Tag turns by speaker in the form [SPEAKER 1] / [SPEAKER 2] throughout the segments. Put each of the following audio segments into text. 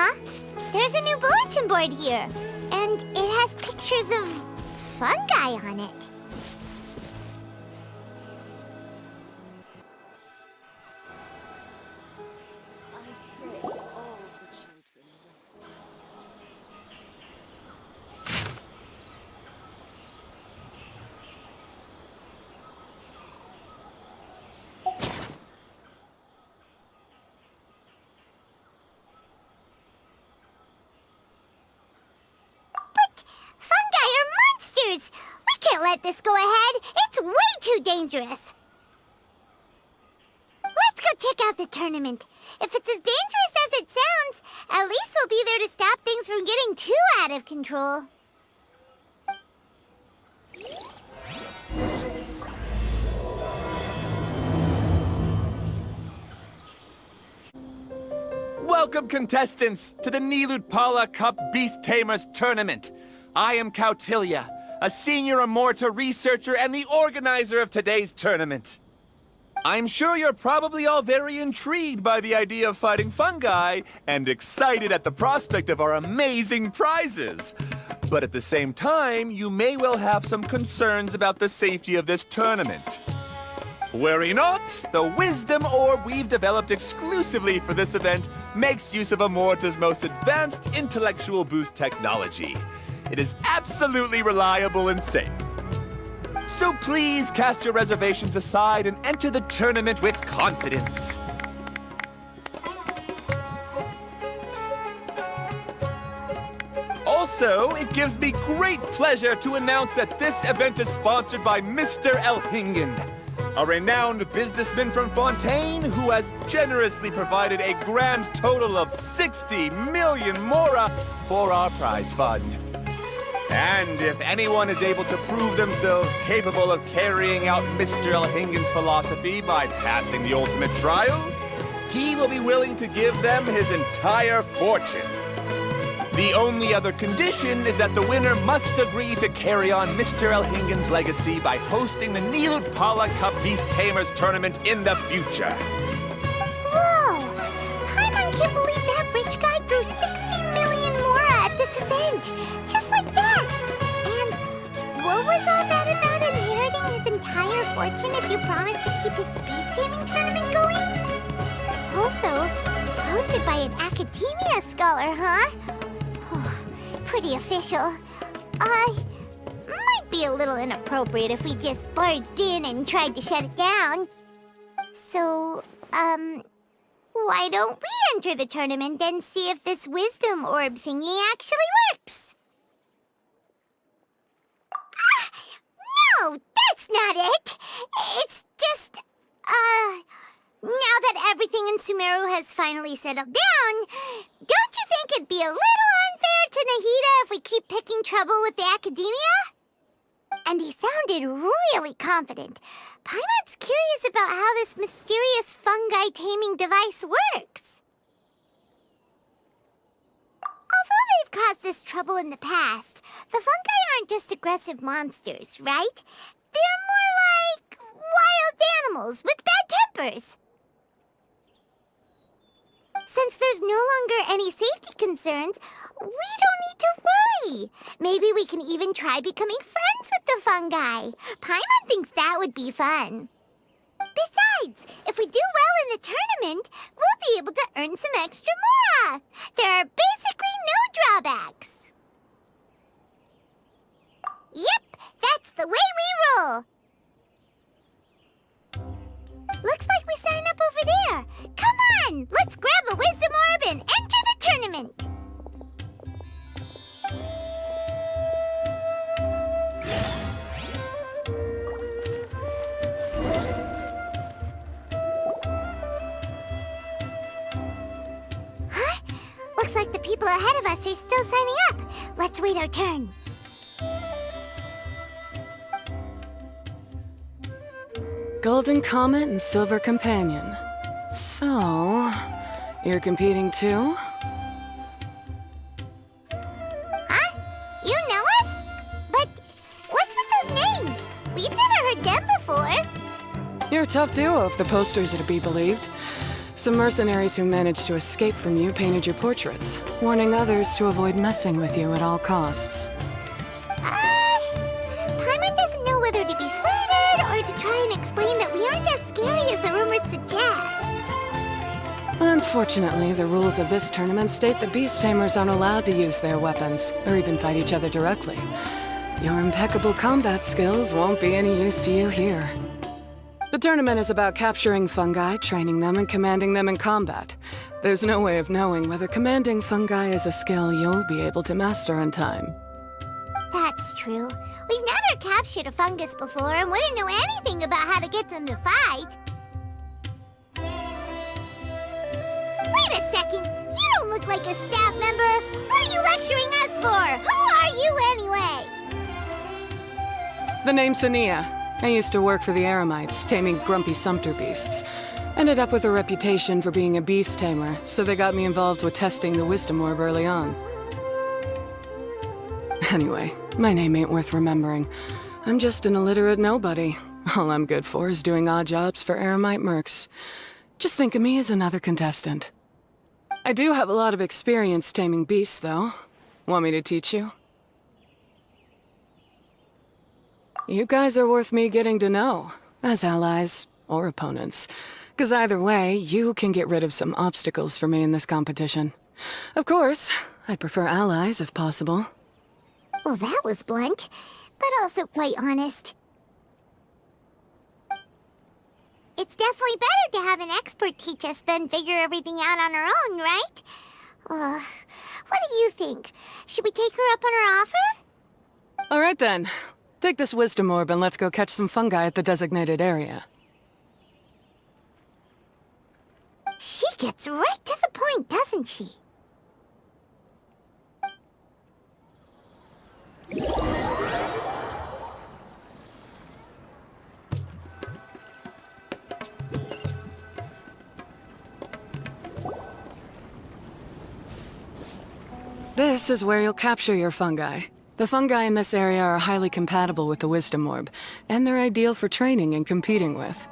[SPEAKER 1] Huh? There's a new bulletin board here, and it has pictures of fungi on it. We can't let this go ahead. It's way too dangerous. Let's go check out the tournament. If it's as dangerous as it sounds, at least we'll be there to stop things from getting too out of control.
[SPEAKER 2] Welcome, contestants, to the Nilutpala Cup Beast Tamers Tournament. I am Kautilya, a senior Amorta researcher and the organizer of today's tournament. I'm sure you're probably all very intrigued by the idea of fighting fungi and excited at the prospect of our amazing prizes. But at the same time, you may well have some concerns about the safety of this tournament. Worry not, the wisdom orb we've developed exclusively for this event makes use of Amorta's most advanced intellectual boost technology. It is absolutely reliable and safe. So please cast your reservations aside and enter the tournament with confidence. Also, it gives me great pleasure to announce that this event is sponsored by Mr. Elhingen, a renowned businessman from Fontaine who has generously provided a grand total of 60 million mora for our prize fund. And if anyone is able to prove themselves capable of carrying out Mr. Elhingen's philosophy by passing the ultimate trial, he will be willing to give them his entire fortune. The only other condition is that the winner must agree to carry on Mr. Elhingen's legacy by hosting the Nilutpala Cup Beast Tamers Tournament in the future.
[SPEAKER 1] Whoa! Paimon can't believe that rich guy threw 60 million mora at this event! Just like that! And what was all that about inheriting his entire fortune if you promised to keep his beast taming tournament going? Also, hosted by an academia scholar, huh? Pretty official. Might be a little inappropriate if we just barged in and tried to shut it down. So, why don't we enter the tournament and see if this wisdom orb thingy actually works? No, that's not it! It's just, now that everything in Sumeru has finally settled down, don't you think it'd be a little unfair to Nahida if we keep picking trouble with the academia? And he sounded really confident. Paimon's curious about how this mysterious fungi taming device works. Although they've caused this trouble in the past, the fungi aren't just aggressive monsters, right? They're more like wild animals with bad tempers. Since there's no longer any safety concerns, we don't need to worry. Maybe we can even try becoming friends with the fungi. Paimon thinks that would be fun. Besides, if we do well in the tournament, we'll be able to earn some extra mora. There are basically no drawbacks. Yep, that's the way we roll. Looks like we sign up over there. Come on, let's grab a wisdom orb and enter the tournament. Huh? Looks like the people ahead of us are still signing up. Let's wait our turn.
[SPEAKER 3] Golden Comet and Silver Companion. So, you're competing too?
[SPEAKER 1] Huh? You know us? But what's with those names? We've never heard them before.
[SPEAKER 3] You're a tough duo if the posters are to be believed. Some mercenaries who managed to escape from you painted your portraits, warning others to avoid messing with you at all costs.
[SPEAKER 1] Paimon doesn't know whether to be flattered or to try and explain that we aren't as scary as the rumors suggest.
[SPEAKER 3] Unfortunately, the rules of this tournament state that beast tamers aren't allowed to use their weapons, or even fight each other directly. Your impeccable combat skills won't be any use to you here. The tournament is about capturing fungi, training them, and commanding them in combat. There's no way of knowing whether commanding fungi is a skill you'll be able to master in time.
[SPEAKER 1] That's true. We've never captured a fungus before and wouldn't know anything about how to get them to fight. Wait a second! You don't look like a staff member! What are you lecturing us for? Who are you anyway?
[SPEAKER 3] The name's Ania. I used to work for the Eremites, taming grumpy sumpter beasts. Ended up with a reputation for being a beast tamer, so they got me involved with testing the wisdom orb early on. Anyway, my name ain't worth remembering. I'm just an illiterate nobody. All I'm good for is doing odd jobs for Eremite mercs. Just think of me as another contestant. I do have a lot of experience taming beasts, though. Want me to teach you? You guys are worth me getting to know, as allies or opponents. 'Cause either way, you can get rid of some obstacles for me in this competition. Of course, I'd prefer allies if possible.
[SPEAKER 1] Well, that was blunt, but also quite honest. It's definitely better to have an expert teach us than figure everything out on our own, right? What do you think? Should we take her up on her offer?
[SPEAKER 3] All right then. Take this wisdom orb and let's go catch some fungi at the designated area.
[SPEAKER 1] She gets right to the point, doesn't she?
[SPEAKER 3] This is where you'll capture your fungi. The fungi in this area are highly compatible with the wisdom orb, and they're ideal for training and competing with.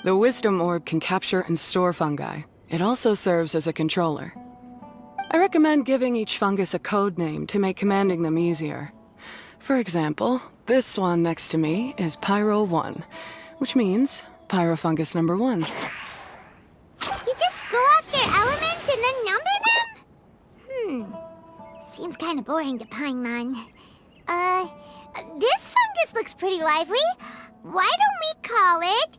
[SPEAKER 3] The wisdom orb can capture and store fungi. It also serves as a controller. I recommend giving each fungus a code name to make commanding them easier. For example, this one next to me is Pyro 1, which means Pyrofungus number 1.
[SPEAKER 1] You just go off their elements and then number them? Seems kind of boring to Paimon. This fungus looks pretty lively. Why don't we call it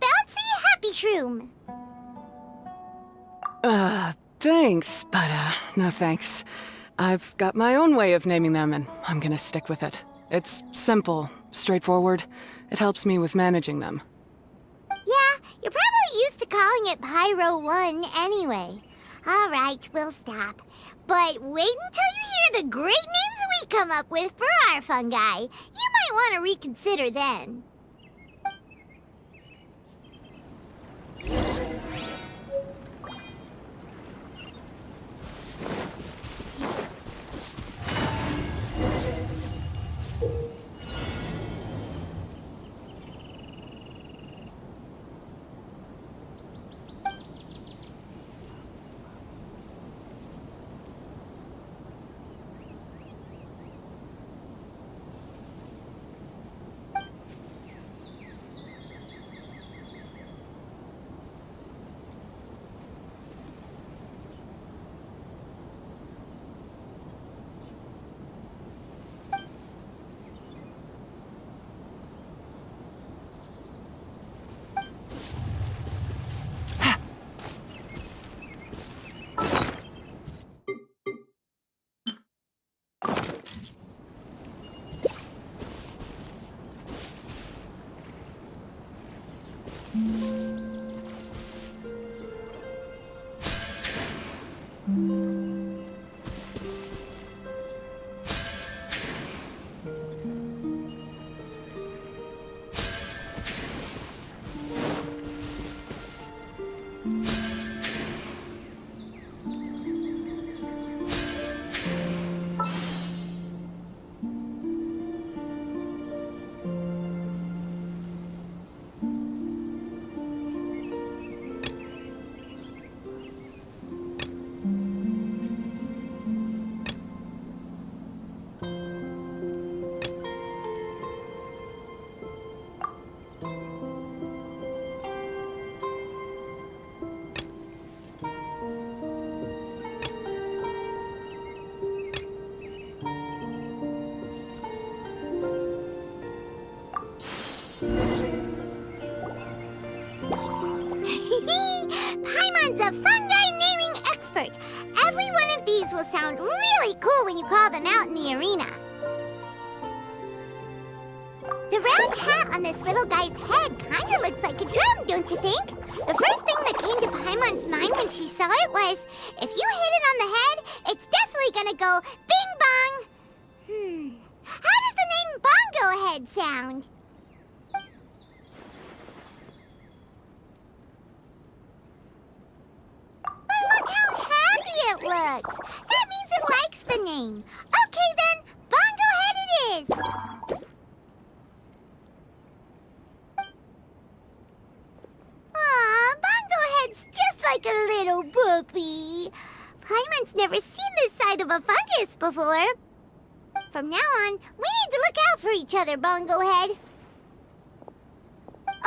[SPEAKER 1] Bouncy Happy Shroom?
[SPEAKER 3] Thanks, but no thanks. I've got my own way of naming them, and I'm gonna stick with it. It's simple, straightforward. It helps me with managing them.
[SPEAKER 1] Yeah, you're probably used to calling it Pyro 1 anyway. All right, we'll stop. But wait until you hear the great names we come up with for our fungi. You might want to reconsider then. will sound really cool when you call them out in the arena. The round hat on this little guy's head kinda looks like a drum, don't you think? The first thing that came to Paimon's mind when she saw it was, if you hit it on the head, it's definitely gonna go bing bong. How does the name Bongo Head sound? But look how happy it looks. That means it likes the name. Okay then, Bongo Head it is. Aw, Bongo Head's just like a little puppy. Paimon's never seen this side of a fungus before. From now on, we need to look out for each other, Bongo Head.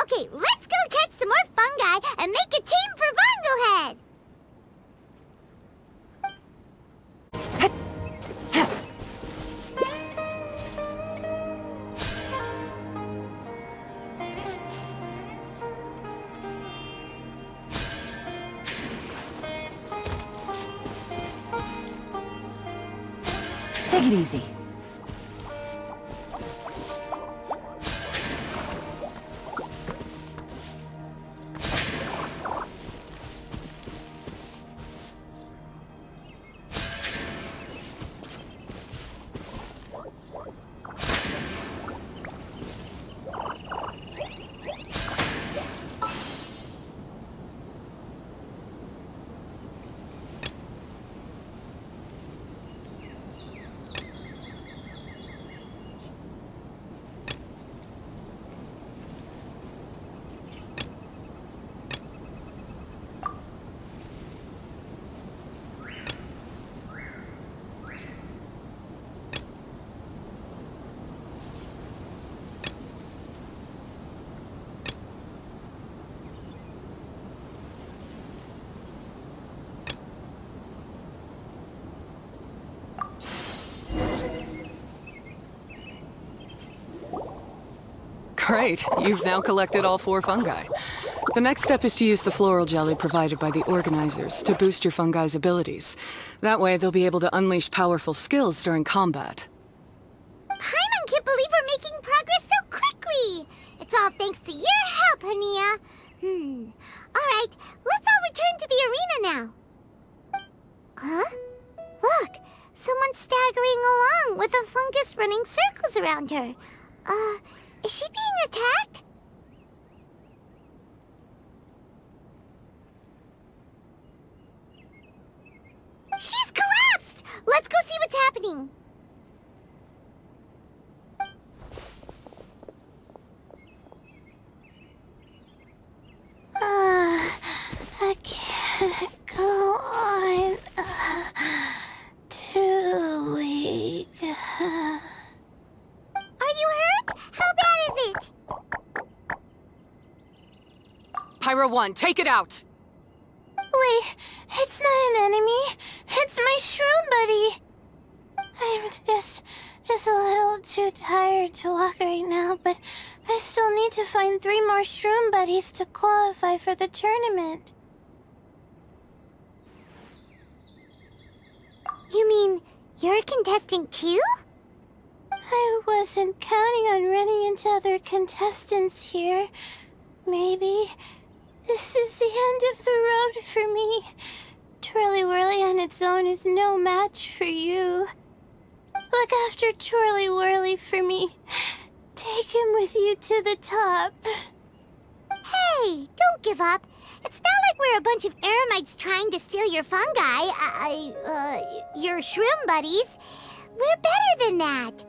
[SPEAKER 1] Okay, let's go catch some more fungi and make a team for Bongo Head.
[SPEAKER 4] Take it easy.
[SPEAKER 3] Great, you've now collected all 4 fungi. The next step is to use the floral jelly provided by the organizers to boost your fungi's abilities. That way, they'll be able to unleash powerful skills during combat.
[SPEAKER 1] Paimon can't believe we're making progress so quickly. It's all thanks to your help, Hania. All right, let's all return to the arena now. Huh? Look, someone's staggering along with a fungus running circles around her. Is she being attacked? She's collapsed! Let's go see what's happening. I can't go on. Too weak. Are you hurt? How bad is it?
[SPEAKER 3] Pyro 1, take it out!
[SPEAKER 1] Wait, it's not an enemy. It's my shroom buddy. I'm just a little too tired to walk right now, but I still need to find 3 more shroom buddies to qualify for the tournament. You mean you're a contestant too? I wasn't counting on running into other contestants here. Maybe this is the end of the road for me. Twirly Whirly on its own is no match for you. Look after Twirly Whirly for me. Take him with you to the top. Hey, don't give up. It's not like we're a bunch of eremites trying to steal your fungi. Your shroom buddies. We're better than that.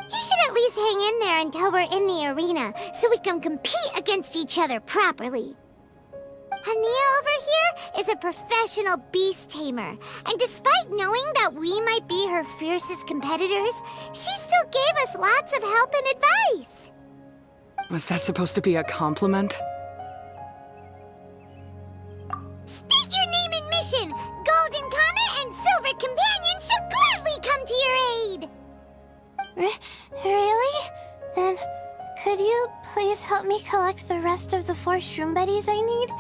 [SPEAKER 1] You should at least hang in there until we're in the arena, so we can compete against each other properly. Hania over here is a professional beast tamer, and despite knowing that we might be her fiercest competitors, she still gave us lots of help and advice.
[SPEAKER 3] Was that supposed to be a compliment?
[SPEAKER 1] State your name and mission! Golden Comet and Silver Companion shall gladly come to your aid! Really? Then, could you please help me collect the rest of the 4 shroom buddies I need?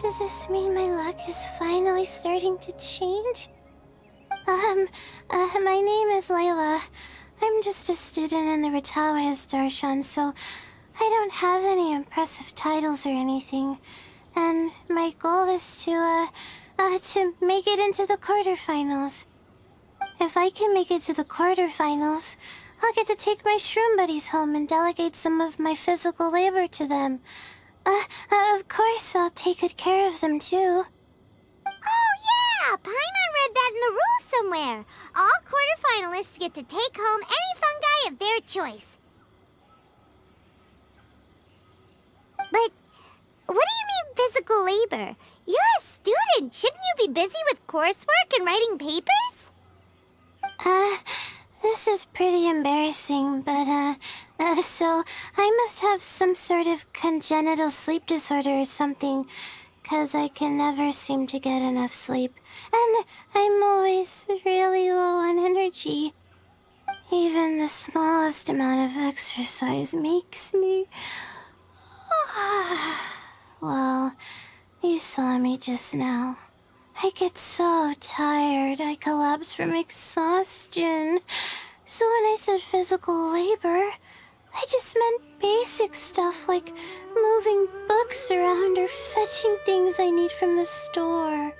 [SPEAKER 1] Does Does this mean my luck is finally starting to change? My name is Layla. I'm just a student in the Ratawa's Darshan, so I don't have any impressive titles or anything. And my goal is to make it into the quarterfinals. If I can make it to the quarterfinals, I'll get to take my shroom buddies home and delegate some of my physical labor to them. Of course, I'll take good care of them, too. Oh, yeah! Paimon read that in the rules somewhere. All quarterfinalists get to take home any fungi of their choice. But what do you mean physical labor? You're a student. Shouldn't you be busy with coursework and writing papers? This is pretty embarrassing, but, so I must have some sort of congenital sleep disorder or something, 'cause I can never seem to get enough sleep, and I'm always really low on energy. Even the smallest amount of exercise makes me... Well, you saw me just now. I get so tired, I collapse from exhaustion. So when I said physical labor, I just meant basic stuff like moving books around or fetching things I need from the store.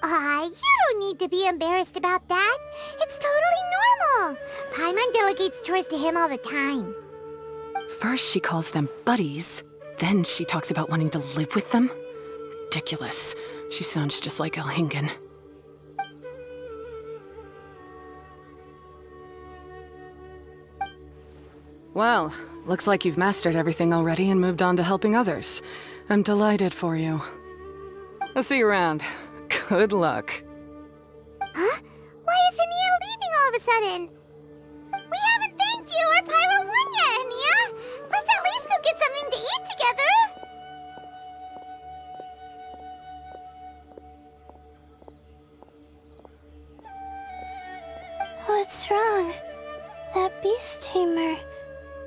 [SPEAKER 1] You don't need to be embarrassed about that. It's totally normal. Paimon delegates chores to him all the time.
[SPEAKER 3] First she calls them buddies, then she talks about wanting to live with them? Ridiculous. She sounds just like Elhingen. Well, looks like you've mastered everything already and moved on to helping others. I'm delighted for you. I'll see you around. Good luck.
[SPEAKER 1] Huh? Why is Ania leaving all of a sudden? We haven't thanked you or Pyro won yet, Ania! Let's at least go get something to eat together! What's wrong? That beast tamer...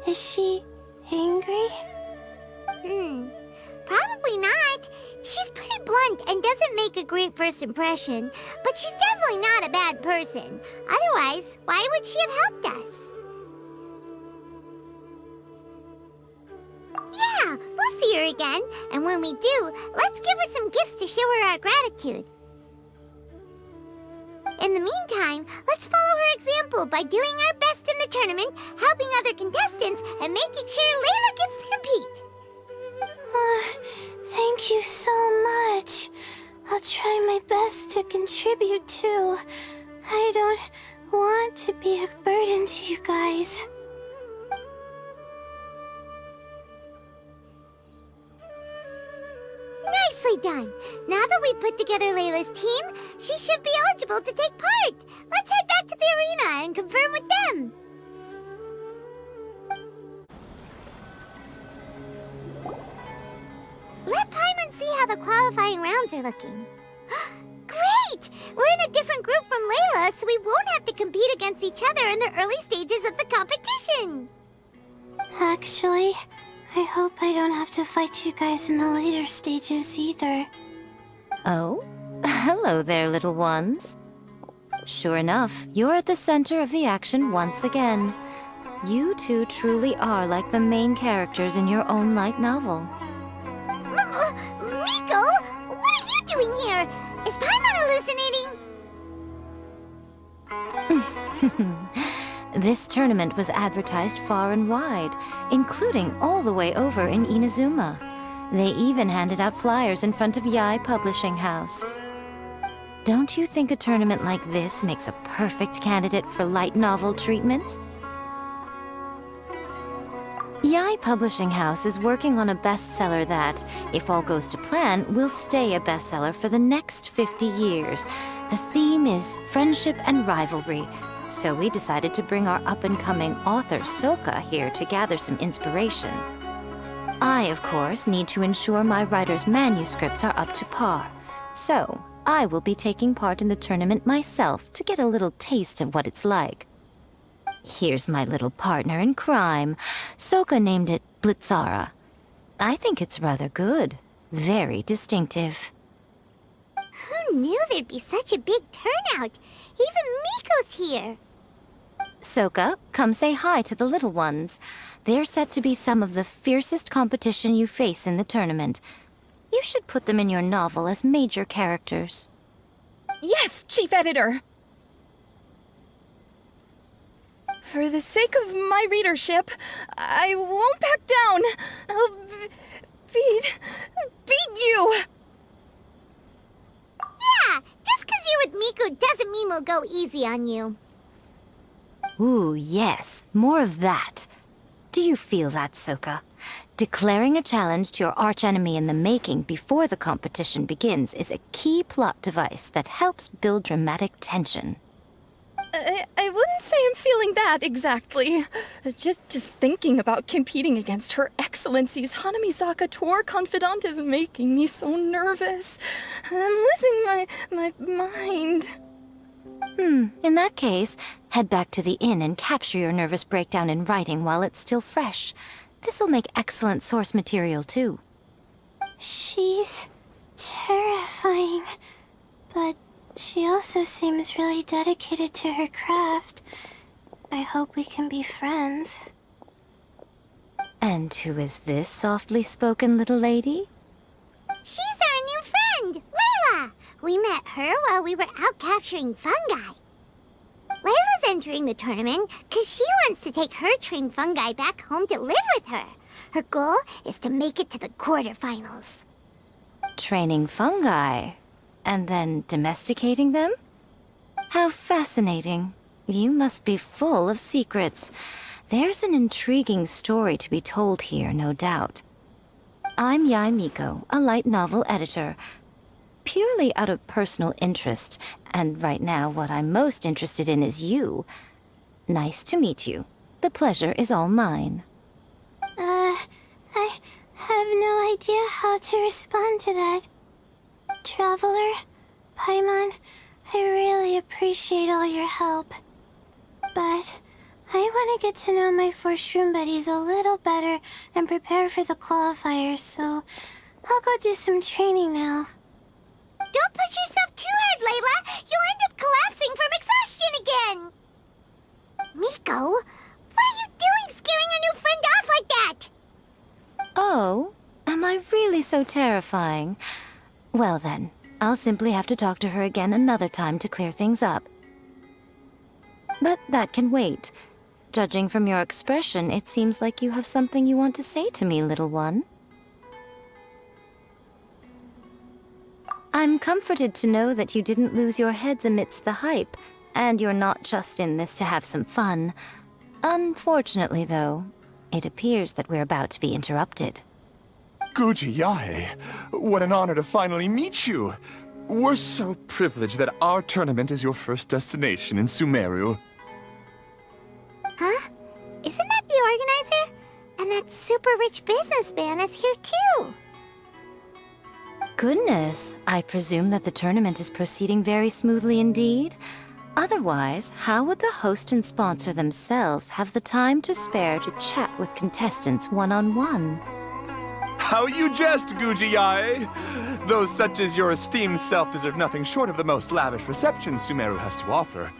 [SPEAKER 1] Is she angry? Probably not. She's pretty blunt and doesn't make a great first impression, but she's definitely not a bad person. Otherwise, why would she have helped us? Yeah, we'll see her again, and when we do, let's give her some gifts to show her our gratitude. In the meantime, let's follow her example by doing our best in the tournament, helping other contestants, and making sure Layla gets to compete. Thank you so much. I'll try my best to contribute too. I don't want to be a burden to you guys. Nicely done! Now that we've put together Layla's team, she should be eligible to take part! Let's head back to the arena and confirm with them! Let Paimon see how the qualifying rounds are looking. Great! We're in a different group from Layla, so we won't have to compete against each other in the early stages of the competition! Actually... I hope I don't have to fight you guys in the later stages either.
[SPEAKER 4] Oh? Hello there, little ones. Sure enough, you're at the center of the action once again. You two truly are like the main characters in your own light novel.
[SPEAKER 1] Miko? What are you doing here? Is Paimon hallucinating?
[SPEAKER 4] This tournament was advertised far and wide, including all the way over in Inazuma. They even handed out flyers in front of Yae Publishing House. Don't you think a tournament like this makes a perfect candidate for light novel treatment? Yae Publishing House is working on a bestseller that, if all goes to plan, will stay a bestseller for the next 50 years. The theme is friendship and rivalry. So we decided to bring our up-and-coming author, Soka, here to gather some inspiration. I, of course, need to ensure my writer's manuscripts are up to par. So, I will be taking part in the tournament myself to get a little taste of what it's like. Here's my little partner in crime. Soka named it Blitzara. I think it's rather good. Very distinctive.
[SPEAKER 1] Who knew there'd be such a big turnout? Even Miko's here.
[SPEAKER 4] Soka, come say hi to the little ones. They're set to be some of the fiercest competition you face in the tournament. You should put them in your novel as major characters.
[SPEAKER 5] Yes, Chief Editor! For the sake of my readership, I won't back down. I'll beat you!
[SPEAKER 1] Yeah, just 'cause you're with Miko doesn't mean we'll go easy on you.
[SPEAKER 4] Ooh, yes. More of that. Do you feel that, Soka? Declaring a challenge to your archenemy in the making before the competition begins is a key plot device that helps build dramatic tension.
[SPEAKER 5] I wouldn't say I'm feeling that exactly. Just thinking about competing against Her Excellency's Hanamizaka tour confidant is making me so nervous. I'm losing my mind.
[SPEAKER 4] In that case, head back to the inn and capture your nervous breakdown in writing while it's still fresh. This'll make excellent source material, too.
[SPEAKER 1] She's terrifying, but she also seems really dedicated to her craft. I hope we can be friends.
[SPEAKER 4] And who is this softly spoken little lady?
[SPEAKER 1] She's our new friend, Layla! We met her while we were out capturing fungi. Layla's entering the tournament because she wants to take her trained fungi back home to live with her. Her goal is to make it to the quarterfinals.
[SPEAKER 4] Training fungi? And then domesticating them? How fascinating. You must be full of secrets. There's an intriguing story to be told here, no doubt. I'm Yaé Miko, a light novel editor. Purely out of personal interest, and right now what I'm most interested in is you. Nice to meet you. The pleasure is all mine.
[SPEAKER 1] I have no idea how to respond to that. Traveler, Paimon, I really appreciate all your help. But I want to get to know my 4 shroom buddies a little better and prepare for the qualifiers, so I'll go do some training now. Don't push yourself too hard, Layla! You'll end up collapsing from exhaustion again! Miko, what are you doing scaring a new friend off like that?
[SPEAKER 4] Oh, am I really so terrifying? Well then, I'll simply have to talk to her again another time to clear things up. But that can wait. Judging from your expression, it seems like you have something you want to say to me, little one. I'm comforted to know that you didn't lose your heads amidst the hype, and you're not just in this to have some fun. Unfortunately, though, it appears that we're about to be interrupted.
[SPEAKER 2] Guji Yae, what an honor to finally meet you. We're so privileged that our tournament is your first destination in Sumeru.
[SPEAKER 1] Huh? Isn't that the organizer? And that super rich businessman is here too.
[SPEAKER 4] Goodness, I presume that the tournament is proceeding very smoothly indeed. Otherwise, how would the host and sponsor themselves have the time to spare to chat with contestants one-on-one?
[SPEAKER 2] How you jest, Guji Yae! Those such as your esteemed self deserve nothing short of the most lavish reception Sumeru has to offer.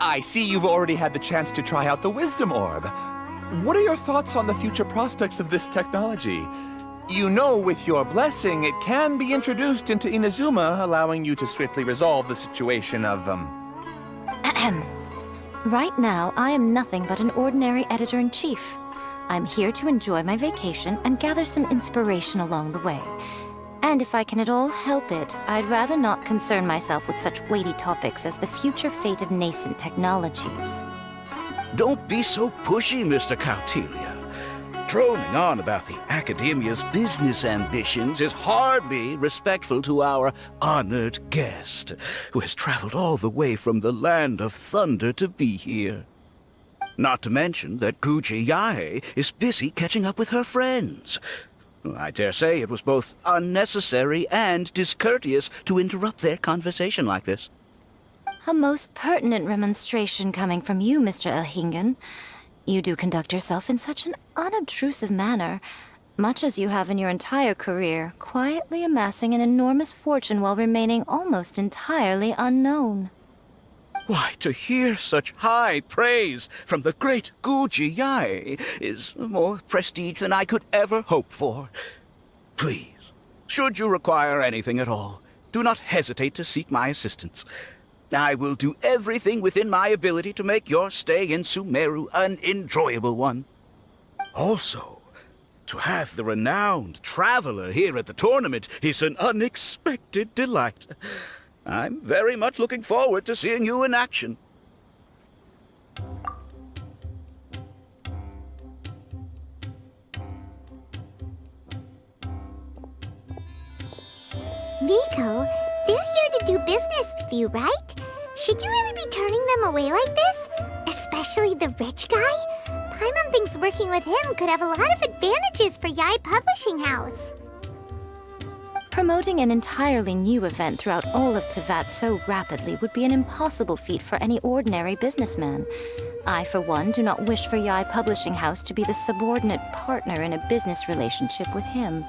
[SPEAKER 2] I see you've already had the chance to try out the Wisdom Orb. What are your thoughts on the future prospects of this technology? You know, with your blessing, it can be introduced into Inazuma, allowing you to swiftly resolve the situation of,
[SPEAKER 4] Right now, I am nothing but an ordinary editor-in-chief. I'm here to enjoy my vacation and gather some inspiration along the way. And if I can at all help it, I'd rather not concern myself with such weighty topics as the future fate of nascent technologies.
[SPEAKER 6] Don't be so pushy, Mr. Kautelia. Droning on about the Academia's business ambitions is hardly respectful to our honored guest, who has traveled all the way from the land of thunder to be here. Not to mention that Guji Yae is busy catching up with her friends. I dare say it was both unnecessary and discourteous to interrupt their conversation like this.
[SPEAKER 4] A most pertinent remonstration coming from you, Mr. Elhingen. You do conduct yourself in such an unobtrusive manner, much as you have in your entire career, quietly amassing an enormous fortune while remaining almost entirely unknown.
[SPEAKER 6] Why, to hear such high praise from the great Guji Yae is more prestige than I could ever hope for. Please, should you require anything at all, do not hesitate to seek my assistance. I will do everything within my ability to make your stay in Sumeru an enjoyable one. Also, to have the renowned traveler here at the tournament is an unexpected delight. I'm very much looking forward to seeing you in action.
[SPEAKER 1] Miko, they're here to do business with you, right? Should you really be turning them away like this? Especially the rich guy? Paimon thinks working with him could have a lot of advantages for Yae Publishing House.
[SPEAKER 4] Promoting an entirely new event throughout all of Teyvat so rapidly would be an impossible feat for any ordinary businessman. I, for one, do not wish for Yae Publishing House to be the subordinate partner in a business relationship with him.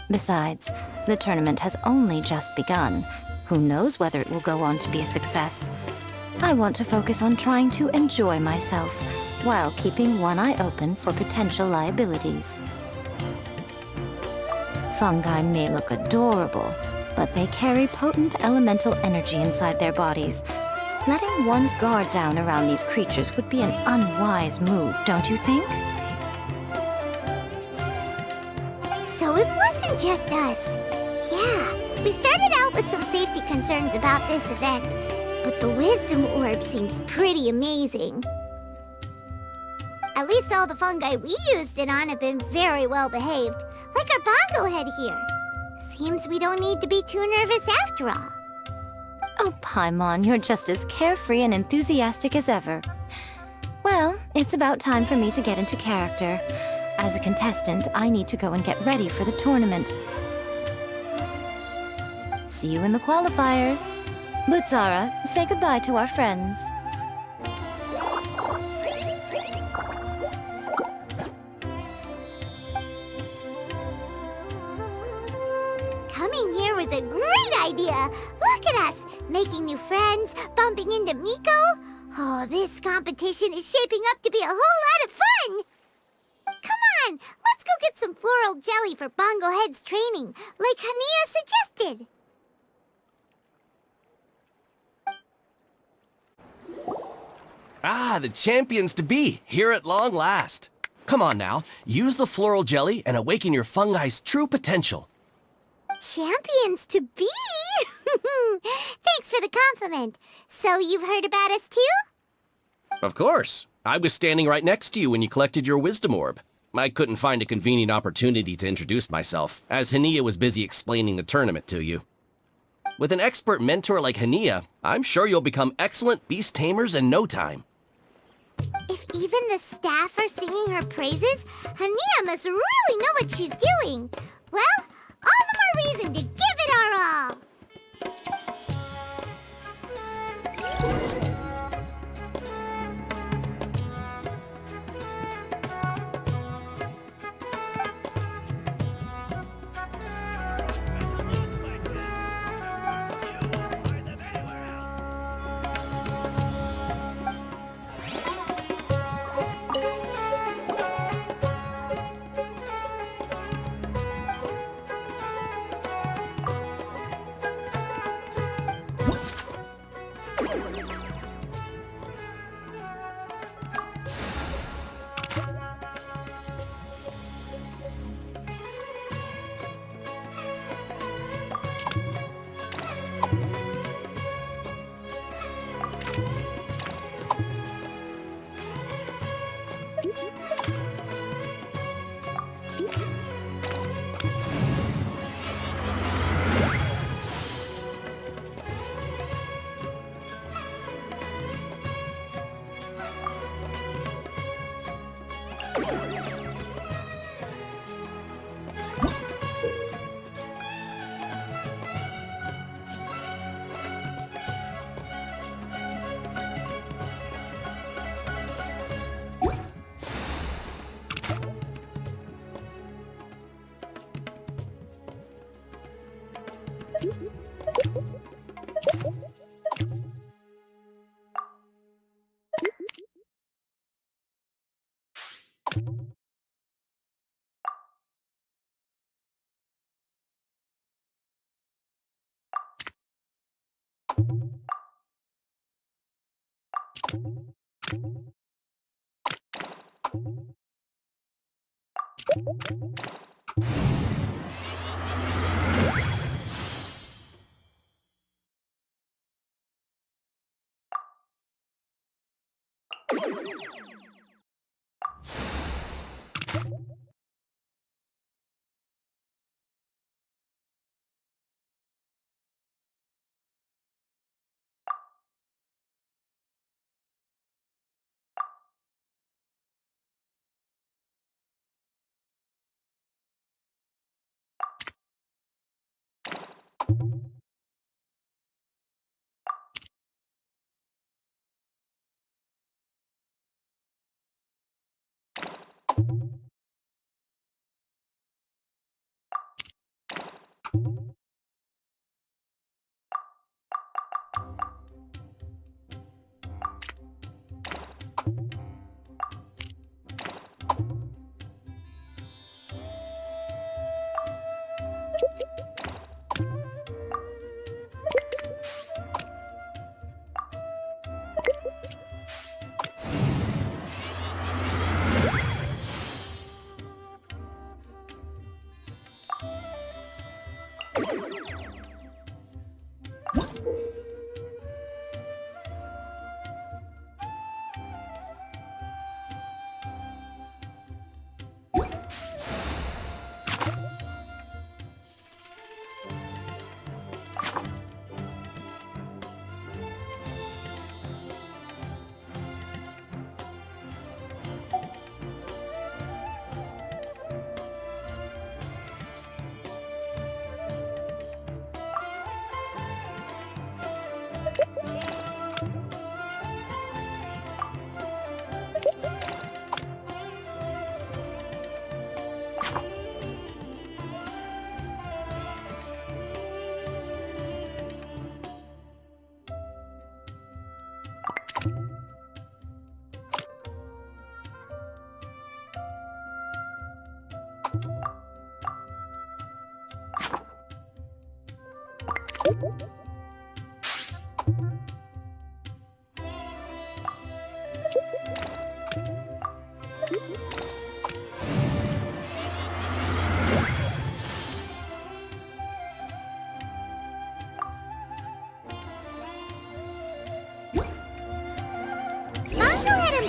[SPEAKER 4] Besides, the tournament has only just begun. Who knows whether it will go on to be a success? I want to focus on trying to enjoy myself, while keeping one eye open for potential liabilities. Fungi may look adorable, but they carry potent elemental energy inside their bodies. Letting one's guard down around these creatures would be an unwise move, don't you think?
[SPEAKER 1] So it wasn't just us. Yeah, we started out with some safety concerns about this event, but the wisdom orb seems pretty amazing. At least all the fungi we used it on have been very well behaved, like our bongo head here. Seems we don't need to be too nervous after all.
[SPEAKER 4] Oh, Paimon, you're just as carefree and enthusiastic as ever. Well, it's about time for me to get into character. As a contestant, I need to go and get ready for the tournament. See you in the qualifiers. Blitzara, say goodbye to our friends.
[SPEAKER 1] Coming here was a great idea. Look at us, making new friends, bumping into Miko. Oh, this competition is shaping up to be a whole lot of fun. Come on, let's go get some floral jelly for Bongo Head's training, like Hania suggested.
[SPEAKER 7] Ah, the champions to be, here at long last. Come on now, use the floral jelly and awaken your fungi's true potential.
[SPEAKER 1] Champions to be? Thanks for the compliment. So you've heard about us too?
[SPEAKER 7] Of course. I was standing right next to you when you collected your wisdom orb. I couldn't find a convenient opportunity to introduce myself, as Hania was busy explaining the tournament to you. With an expert mentor like Hania, I'm sure you'll become excellent beast tamers in no time.
[SPEAKER 1] If even the staff are singing her praises, Hania must really know what she's doing. Well, all the more reason to give it our all.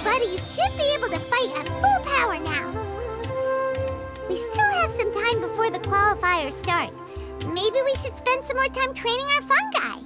[SPEAKER 1] Buddies should be able to fight at full power now. We still have some time before the qualifiers start. Maybe we should spend some more time training our fungi.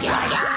[SPEAKER 1] Yeah!